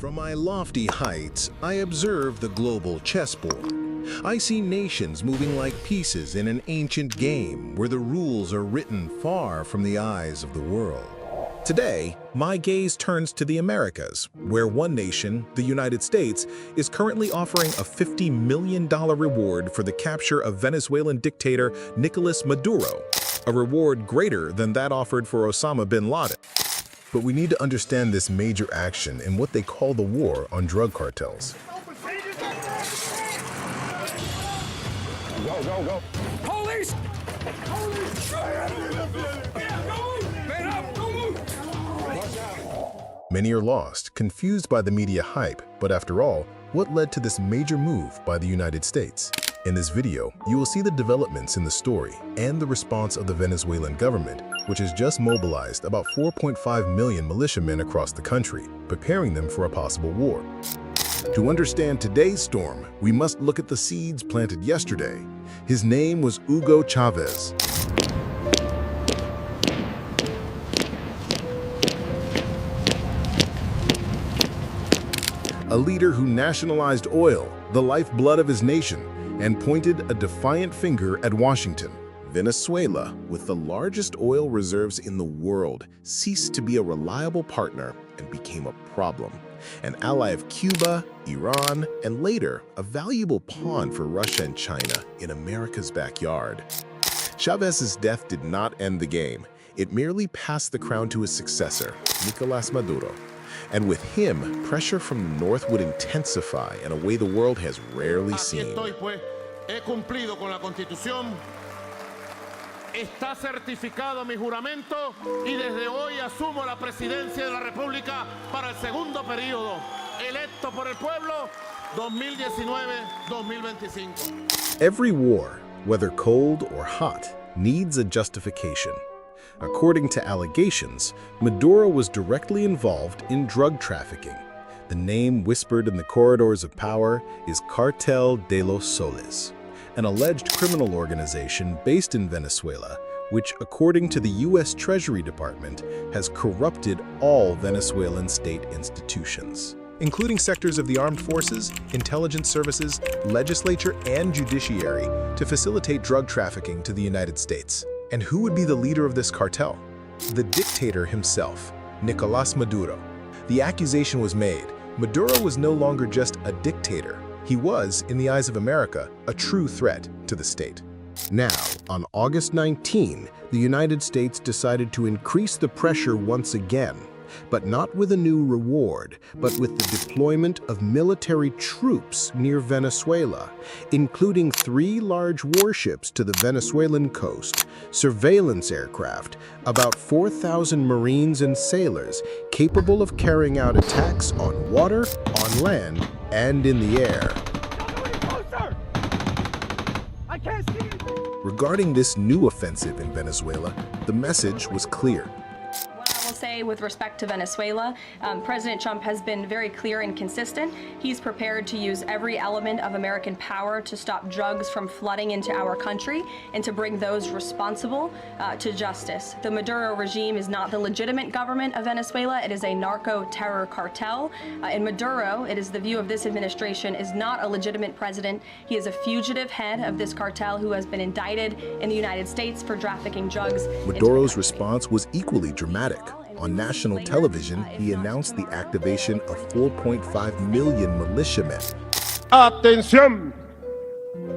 From my lofty heights, I observe the global chessboard. I see nations moving like pieces in an ancient game where the rules are written far from the eyes of the world. Today, my gaze turns to the Americas, where one nation, the United States, is currently offering a $50 million reward for the capture of Venezuelan dictator Nicolás Maduro, a reward greater than that offered for Osama bin Laden. But we need to understand this major action in what they call the war on drug cartels. Go, go, go. Police! Police! Many are lost, confused by the media hype, but after all, what led to this major move by the United States? In this video, you will see the developments in the story and the response of the Venezuelan government, which has just mobilized about 4.5 million militiamen across the country, preparing them for a possible war. To understand today's storm, we must look at the seeds planted yesterday. His name was Hugo Chávez. A leader who nationalized oil, the lifeblood of his nation, and pointed a defiant finger at Washington. Venezuela, with the largest oil reserves in the world, ceased to be a reliable partner and became a problem. An ally of Cuba, Iran, and later, a valuable pawn for Russia and China in America's backyard. Chávez's death did not end the game. It merely passed the crown to his successor, Nicolás Maduro. And with him, pressure from the north would intensify in a way the world has rarely seen. He cumplido con la Constitución. Está certificado mi juramento y desde hoy asumo la presidencia de la República para el segundo periodo, electo por el pueblo 2019-2025. Every war, whether cold or hot, needs a justification. According to allegations, Maduro was directly involved in drug trafficking. The name whispered in the corridors of power is Cartel de los Soles, an alleged criminal organization based in Venezuela, which, according to the U.S. Treasury Department, has corrupted all Venezuelan state institutions, including sectors of the armed forces, intelligence services, legislature, and judiciary, to facilitate drug trafficking to the United States. And who would be the leader of this cartel? The dictator himself, Nicolás Maduro. The accusation was made. Maduro was no longer just a dictator. He was, in the eyes of America, a true threat to the state. Now, on August 19, the United States decided to increase the pressure once again, but not with a new reward, but with the deployment of military troops near Venezuela, including 3 large warships to the Venezuelan coast, surveillance aircraft, about 4,000 Marines and sailors capable of carrying out attacks on water, on land, and in the air. Regarding this new offensive in Venezuela, the message was clear. With respect to Venezuela, President Trump has been very clear and consistent. He's prepared to use every element of American power to stop drugs from flooding into our country and to bring those responsible to justice. The Maduro regime is not the legitimate government of Venezuela. It is a narco-terror cartel. In Maduro, it is the view of this administration, is not a legitimate president. He is a fugitive head of this cartel who has been indicted in the United States for trafficking drugs. Maduro's response was equally dramatic. On national television, he announced the activation of 4.5 million militiamen. Atención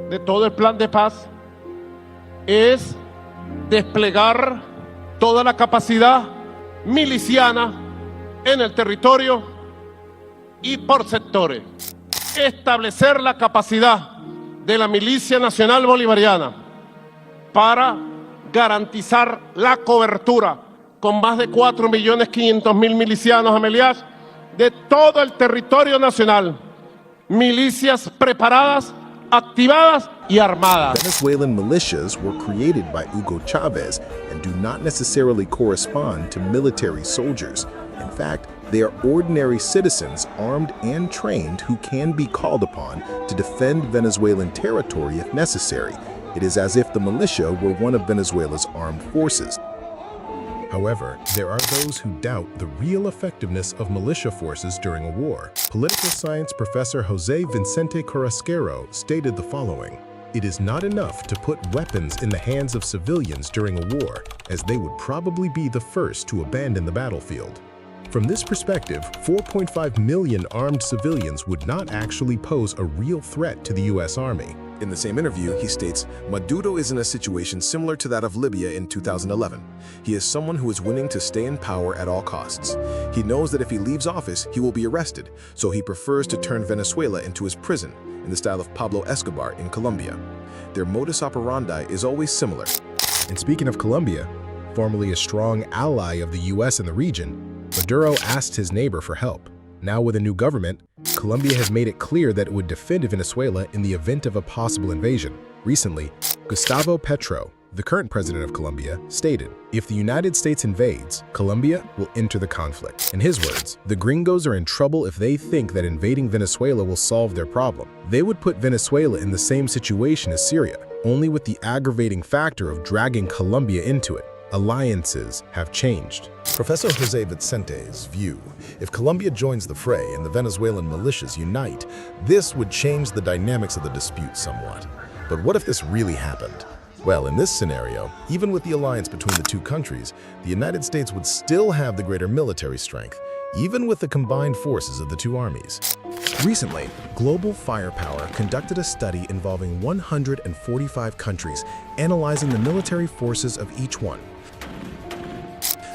de todo el plan de paz es desplegar toda la capacidad miliciana en el territorio y por sectores. Establecer la capacidad de la Milicia Nacional Bolivariana para garantizar la cobertura con más de 4.500.000 milicianos ameliados de todo el territorio nacional. Milicias preparadas, activadas y armadas. Venezuelan militias were created by Hugo Chávez and do not necessarily correspond to military soldiers. In fact, they are ordinary citizens armed and trained who can be called upon to defend Venezuelan territory if necessary. It is as if the militia were one of Venezuela's armed forces. However, there are those who doubt the real effectiveness of militia forces during a war. Political science professor José Vicente Carrasquero stated the following: "It is not enough to put weapons in the hands of civilians during a war, as they would probably be the first to abandon the battlefield." From this perspective, 4.5 million armed civilians would not actually pose a real threat to the U.S. Army. In the same interview, he states, Maduro is in a situation similar to that of Libya in 2011. He is someone who is willing to stay in power at all costs. He knows that if he leaves office, he will be arrested, so he prefers to turn Venezuela into his prison, in the style of Pablo Escobar in Colombia. Their modus operandi is always similar. And speaking of Colombia, formerly a strong ally of the U.S. in the region, Maduro asked his neighbor for help. Now with a new government, Colombia has made it clear that it would defend Venezuela in the event of a possible invasion. Recently, Gustavo Petro, the current president of Colombia, stated, "If the United States invades, Colombia will enter the conflict." In his words, the gringos are in trouble if they think that invading Venezuela will solve their problem. They would put Venezuela in the same situation as Syria, only with the aggravating factor of dragging Colombia into it. Alliances have changed. Professor José Vicente's view: if Colombia joins the fray and the Venezuelan militias unite, this would change the dynamics of the dispute somewhat. But what if this really happened? Well, in this scenario, even with the alliance between the two countries, the United States would still have the greater military strength, even with the combined forces of the two armies. Recently, Global Firepower conducted a study involving 145 countries, analyzing the military forces of each one.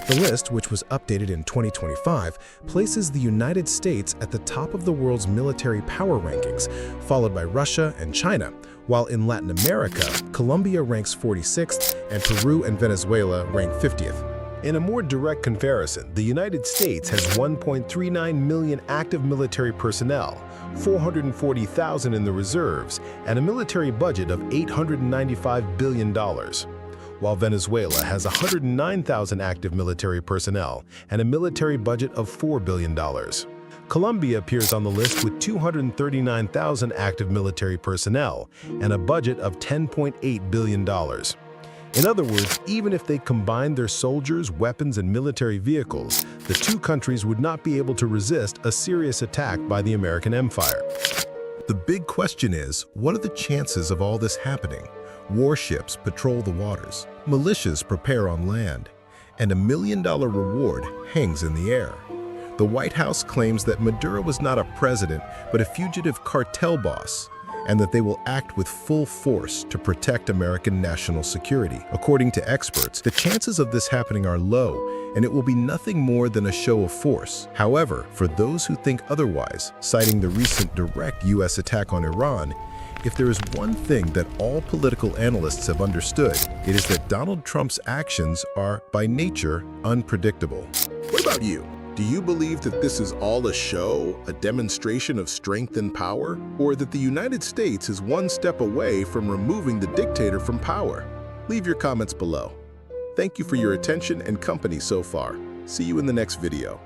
The list, which was updated in 2025, places the United States at the top of the world's military power rankings, followed by Russia and China, while in Latin America, Colombia ranks 46th and Peru and Venezuela rank 50th. In a more direct comparison, the United States has 1.39 million active military personnel, 440,000 in the reserves, and a military budget of $895 billion. While Venezuela has 109,000 active military personnel and a military budget of $4 billion. Colombia appears on the list with 239,000 active military personnel and a budget of $10.8 billion. In other words, even if they combined their soldiers, weapons, and military vehicles, the two countries would not be able to resist a serious attack by the American empire. The big question is, what are the chances of all this happening? Warships patrol the waters, militias prepare on land, and $1 million reward hangs in the air. The White House claims that Maduro was not a president, but a fugitive cartel boss, and that they will act with full force to protect American national security. According to experts, the chances of this happening are low, and it will be nothing more than a show of force. However, for those who think otherwise, citing the recent direct U.S. attack on Iran, if there is one thing that all political analysts have understood, it is that Donald Trump's actions are, by nature, unpredictable. What about you? Do you believe that this is all a show, a demonstration of strength and power, or that the United States is one step away from removing the dictator from power? Leave your comments below. Thank you for your attention and company so far. See you in the next video.